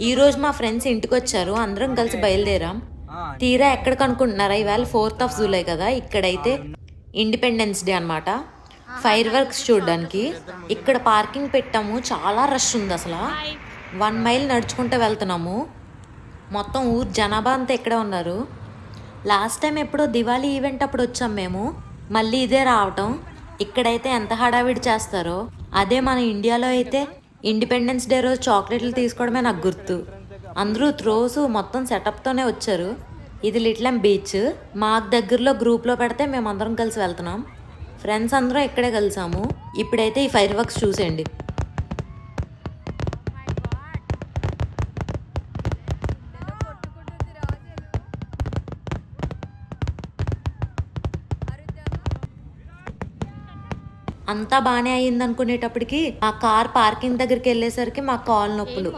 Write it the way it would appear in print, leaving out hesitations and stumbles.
ఈరోజు మా ఫ్రెండ్స్ ఇంటికి వచ్చారు, అందరం కలిసి బయలుదేరాం. తీరా ఎక్కడికి అనుకుంటున్నారా, ఇవాళ 4th of July కదా, ఇక్కడైతే ఇండిపెండెన్స్ డే అనమాట. ఫైర్ వర్క్స్ చూడడానికి ఇక్కడ పార్కింగ్ పెట్టాము. చాలా రష్ ఉంది అసలు. 1 మైల్ నడుచుకుంటూ వెళ్తున్నాము. మొత్తం ఊరు జనాభా అంతా ఇక్కడే ఉన్నారు. లాస్ట్ టైం ఎప్పుడో దివాళీ ఈవెంట్ అప్పుడు వచ్చాం మేము, మళ్ళీ ఇదే రావటం. ఇక్కడైతే ఎంత హడావిడి చేస్తారో, అదే మన ఇండియాలో అయితే ఇండిపెండెన్స్ డే రోజు చాక్లెట్లు తీసుకోవడమే నాకు గుర్తు. అందరూ త్రోస్ మొత్తం సెటప్తోనే వచ్చారు. ఇది లిటిల్ బీచ్ మాకు దగ్గరలో గ్రూప్లో పెడితే మేము అందరం కలిసి వెళ్తున్నాం. ఫ్రెండ్స్ అందరం ఇక్కడే కలిసాము. ఇప్పుడైతే ఈ ఫైర్ వర్క్స్ చూసేయండి. అంతా బాగానే అయ్యింది అనుకునేటప్పటికి ఆ కార్ పార్కింగ్ దగ్గరికి వెళ్ళేసరికి మా కాలు నొప్పులు.